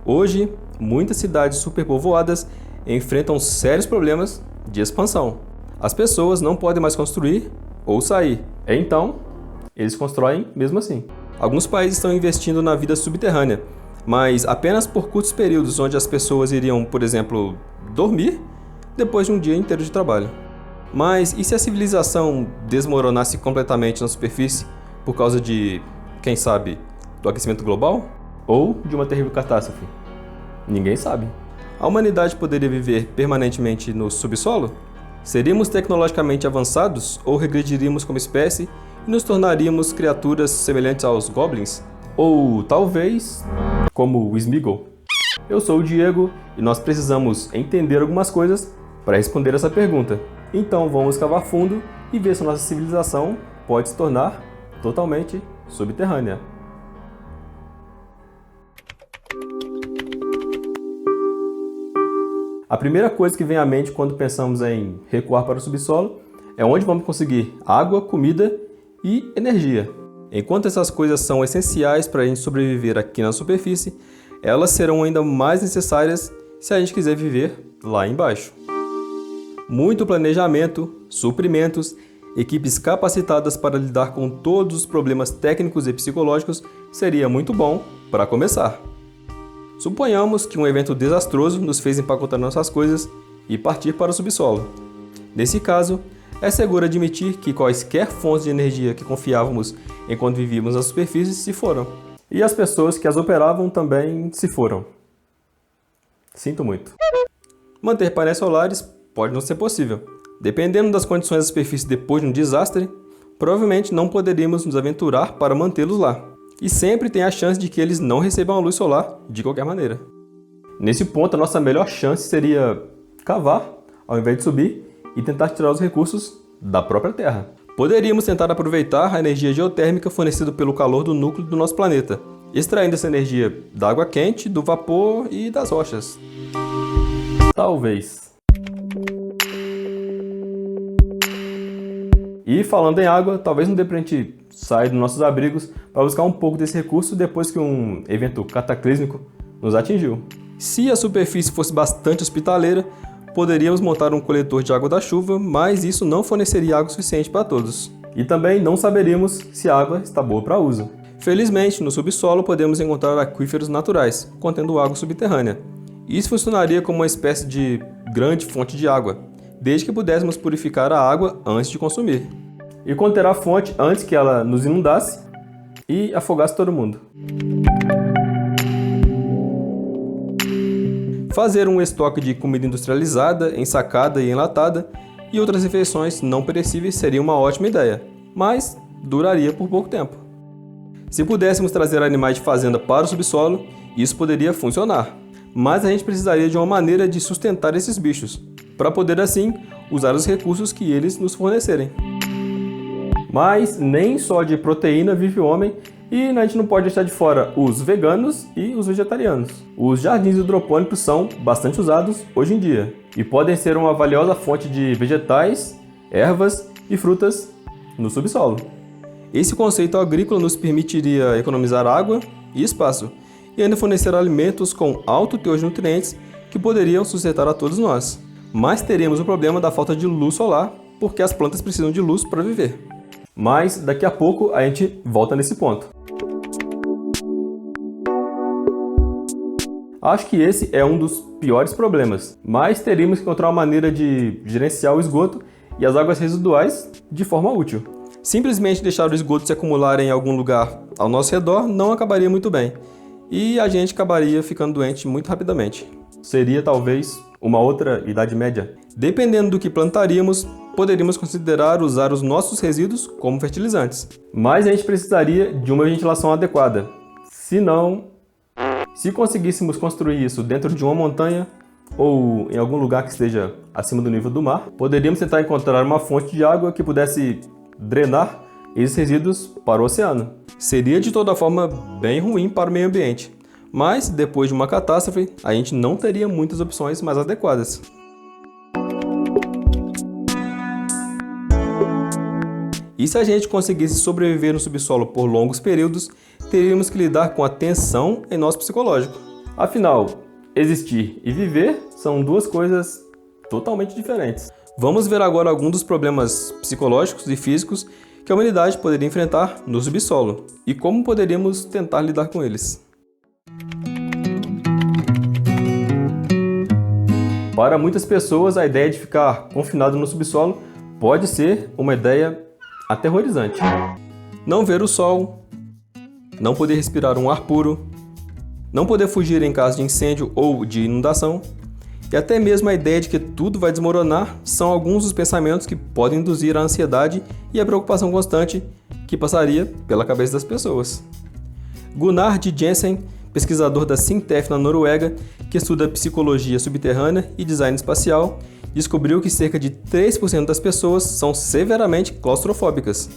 Hoje, muitas cidades superpovoadas enfrentam sérios problemas de expansão. As pessoas não podem mais construir ou sair. Então, eles constroem mesmo assim. Alguns países estão investindo na vida subterrânea, mas apenas por curtos períodos onde as pessoas iriam, por exemplo, dormir depois de um dia inteiro de trabalho. Mas e se a civilização desmoronasse completamente na superfície por causa de, quem sabe, do aquecimento global? Ou de uma terrível catástrofe? Ninguém sabe. A humanidade poderia viver permanentemente no subsolo? Seríamos tecnologicamente avançados ou regrediríamos como espécie e nos tornaríamos criaturas semelhantes aos goblins? Ou talvez como o Sméagol? Eu sou o Diego e nós precisamos entender algumas coisas para responder essa pergunta. Então vamos cavar fundo e ver se nossa civilização pode se tornar totalmente subterrânea. A primeira coisa que vem à mente quando pensamos em recuar para o subsolo é onde vamos conseguir água, comida e energia. Enquanto essas coisas são essenciais para a gente sobreviver aqui na superfície, elas serão ainda mais necessárias se a gente quiser viver lá embaixo. Muito planejamento, suprimentos, equipes capacitadas para lidar com todos os problemas técnicos e psicológicos seria muito bom para começar. Suponhamos que um evento desastroso nos fez empacotar nossas coisas e partir para o subsolo. Nesse caso, é seguro admitir que quaisquer fontes de energia que confiávamos enquanto vivíamos na superfície se foram. E as pessoas que as operavam também se foram. Sinto muito. Manter painéis solares pode não ser possível. Dependendo das condições da superfície depois de um desastre, provavelmente não poderíamos nos aventurar para mantê-los lá. E sempre tem a chance de que eles não recebam a luz solar de qualquer maneira. Nesse ponto, a nossa melhor chance seria cavar, ao invés de subir, e tentar tirar os recursos da própria Terra. Poderíamos tentar aproveitar a energia geotérmica fornecida pelo calor do núcleo do nosso planeta, extraindo essa energia da água quente, do vapor e das rochas. Talvez. E falando em água, talvez não dê pra gente sair dos nossos abrigos para buscar um pouco desse recurso depois que um evento cataclísmico nos atingiu. Se a superfície fosse bastante hospitaleira, poderíamos montar um coletor de água da chuva, mas isso não forneceria água suficiente para todos. E também não saberíamos se a água está boa para uso. Felizmente, no subsolo podemos encontrar aquíferos naturais, contendo água subterrânea. Isso funcionaria como uma espécie de grande fonte de água, desde que pudéssemos purificar a água antes de consumir. E conter a fonte antes que ela nos inundasse e afogasse todo mundo. Fazer um estoque de comida industrializada, ensacada e enlatada e outras refeições não perecíveis seria uma ótima ideia, mas duraria por pouco tempo. Se pudéssemos trazer animais de fazenda para o subsolo, isso poderia funcionar, mas a gente precisaria de uma maneira de sustentar esses bichos, para poder assim usar os recursos que eles nos fornecerem. Mas nem só de proteína vive o homem e a gente não pode deixar de fora os veganos e os vegetarianos. Os jardins hidropônicos são bastante usados hoje em dia e podem ser uma valiosa fonte de vegetais, ervas e frutas no subsolo. Esse conceito agrícola nos permitiria economizar água e espaço e ainda fornecer alimentos com alto teor de nutrientes que poderiam sustentar a todos nós. Mas teríamos o problema da falta de luz solar, porque as plantas precisam de luz para viver. Mas daqui a pouco a gente volta nesse ponto. Acho que esse é um dos piores problemas, mas teríamos que encontrar uma maneira de gerenciar o esgoto e as águas residuais de forma útil. Simplesmente deixar o esgoto se acumular em algum lugar ao nosso redor não acabaria muito bem, e a gente acabaria ficando doente muito rapidamente. Seria talvez uma outra Idade Média. Dependendo do que plantaríamos, poderíamos considerar usar os nossos resíduos como fertilizantes. Mas a gente precisaria de uma ventilação adequada. Se conseguíssemos construir isso dentro de uma montanha ou em algum lugar que esteja acima do nível do mar, poderíamos tentar encontrar uma fonte de água que pudesse drenar esses resíduos para o oceano. Seria de toda forma bem ruim para o meio ambiente, mas depois de uma catástrofe, a gente não teria muitas opções mais adequadas. E se a gente conseguisse sobreviver no subsolo por longos períodos, teríamos que lidar com a tensão em nosso psicológico. Afinal, existir e viver são duas coisas totalmente diferentes. Vamos ver agora alguns dos problemas psicológicos e físicos que a humanidade poderia enfrentar no subsolo e como poderíamos tentar lidar com eles. Para muitas pessoas, a ideia de ficar confinado no subsolo pode ser uma ideia aterrorizante. Não ver o sol, não poder respirar um ar puro, não poder fugir em caso de incêndio ou de inundação, e até mesmo a ideia de que tudo vai desmoronar são alguns dos pensamentos que podem induzir a ansiedade e a preocupação constante que passaria pela cabeça das pessoas. Gunnar D. Jensen, pesquisador da SINTEF na Noruega, que estuda psicologia subterrânea e design espacial, descobriu que cerca de 3% das pessoas são severamente claustrofóbicas.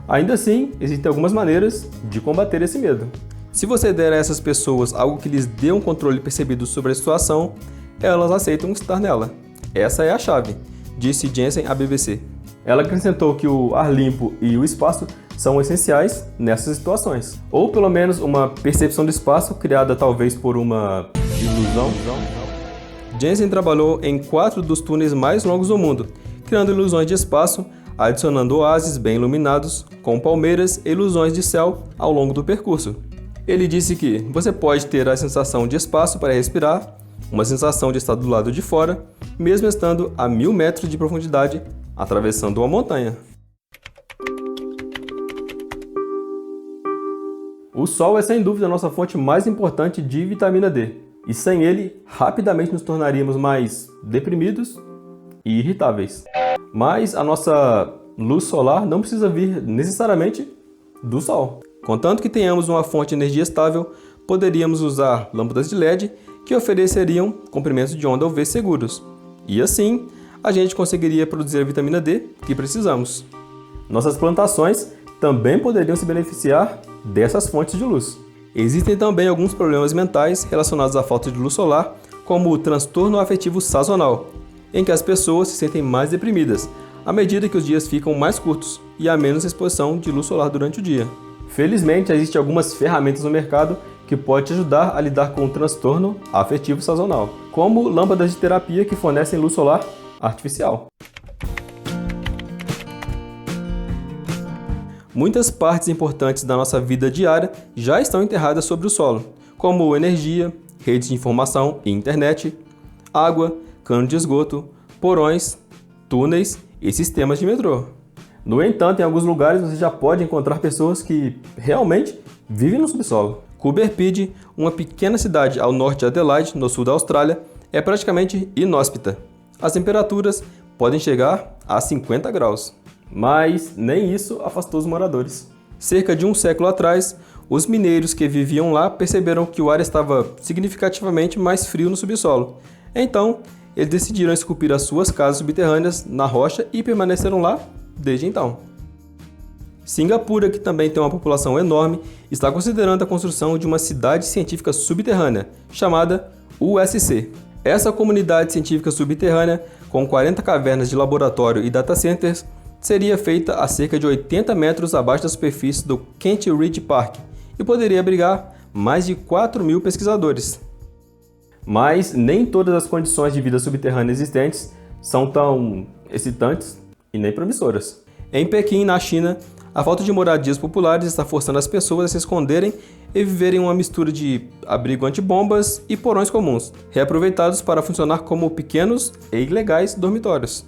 Ainda assim, existem algumas maneiras de combater esse medo. Se você der a essas pessoas algo que lhes dê um controle percebido sobre a situação, elas aceitam estar nela. Essa é a chave, disse Jensen à BBC. Ela acrescentou que o ar limpo e o espaço são essenciais nessas situações, ou pelo menos uma percepção do espaço criada talvez por uma ilusão. Jensen trabalhou em 4 dos túneis mais longos do mundo, criando ilusões de espaço, adicionando oásis bem iluminados, com palmeiras e ilusões de céu ao longo do percurso. Ele disse que você pode ter a sensação de espaço para respirar, uma sensação de estar do lado de fora, mesmo estando a 1000 metros de profundidade, atravessando uma montanha. O sol é sem dúvida a nossa fonte mais importante de vitamina D, e sem ele, rapidamente nos tornaríamos mais deprimidos e irritáveis. Mas a nossa luz solar não precisa vir necessariamente do sol. Contanto que tenhamos uma fonte de energia estável, poderíamos usar lâmpadas de LED que ofereceriam comprimentos de onda UV seguros. E assim, a gente conseguiria produzir a vitamina D que precisamos. Nossas plantações também poderiam se beneficiar dessas fontes de luz. Existem também alguns problemas mentais relacionados à falta de luz solar, como o transtorno afetivo sazonal, em que as pessoas se sentem mais deprimidas à medida que os dias ficam mais curtos e há menos exposição de luz solar durante o dia. Felizmente, existem algumas ferramentas no mercado que podem te ajudar a lidar com o transtorno afetivo sazonal, como lâmpadas de terapia que fornecem luz solar artificial. Muitas partes importantes da nossa vida diária já estão enterradas sob o solo, como energia, redes de informação e internet, água, cano de esgoto, porões, túneis e sistemas de metrô. No entanto, em alguns lugares você já pode encontrar pessoas que realmente vivem no subsolo. Coober Pedy, uma pequena cidade ao norte de Adelaide, no sul da Austrália, é praticamente inóspita. As temperaturas podem chegar a 50 graus. Mas nem isso afastou os moradores. Cerca de um século atrás, os mineiros que viviam lá perceberam que o ar estava significativamente mais frio no subsolo. Então, eles decidiram esculpir as suas casas subterrâneas na rocha e permaneceram lá desde então. Singapura, que também tem uma população enorme, está considerando a construção de uma cidade científica subterrânea, chamada USC. Essa comunidade científica subterrânea, com 40 cavernas de laboratório e data centers, seria feita a cerca de 80 metros abaixo da superfície do Kent Ridge Park e poderia abrigar mais de 4.000 pesquisadores. Mas nem todas as condições de vida subterrânea existentes são tão excitantes e nem promissoras. Em Pequim, na China, a falta de moradias populares está forçando as pessoas a se esconderem e viverem uma mistura de abrigo antibombas e porões comuns, reaproveitados para funcionar como pequenos e ilegais dormitórios.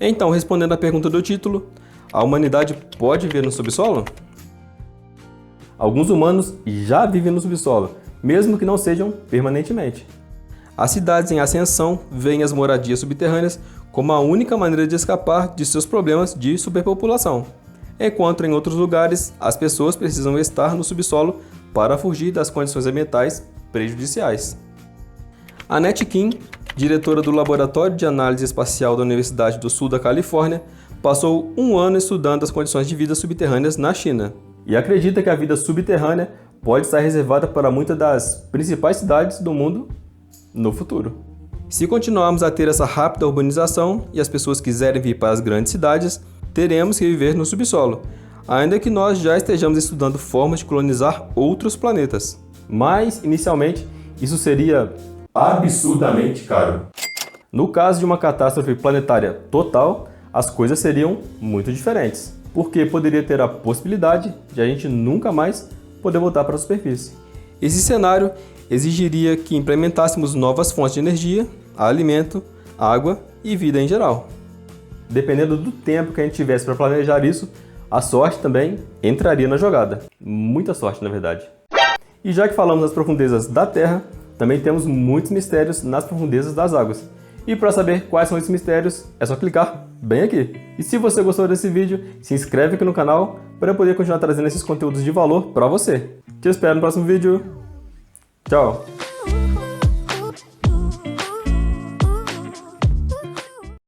Então, respondendo à pergunta do título, a humanidade pode viver no subsolo? Alguns humanos já vivem no subsolo, mesmo que não sejam permanentemente. As cidades em ascensão veem as moradias subterrâneas como a única maneira de escapar de seus problemas de superpopulação, enquanto em outros lugares as pessoas precisam estar no subsolo para fugir das condições ambientais prejudiciais. Annette Kim, diretora do Laboratório de Análise Espacial da Universidade do Sul da Califórnia, passou 1 ano estudando as condições de vida subterrâneas na China e acredita que a vida subterrânea pode estar reservada para muitas das principais cidades do mundo no futuro. Se continuarmos a ter essa rápida urbanização e as pessoas quiserem vir para as grandes cidades, teremos que viver no subsolo, ainda que nós já estejamos estudando formas de colonizar outros planetas. Mas, inicialmente, isso seria absurdamente caro. No caso de uma catástrofe planetária total, as coisas seriam muito diferentes, porque poderia ter a possibilidade de a gente nunca mais poder voltar para a superfície. Esse cenário exigiria que implementássemos novas fontes de energia, alimento, água e vida em geral. Dependendo do tempo que a gente tivesse para planejar isso, a sorte também entraria na jogada. Muita sorte, na verdade. E já que falamos das profundezas da Terra, também temos muitos mistérios nas profundezas das águas. E para saber quais são esses mistérios, é só clicar bem aqui. E se você gostou desse vídeo, se inscreve aqui no canal para eu poder continuar trazendo esses conteúdos de valor para você. Te espero no próximo vídeo. Tchau!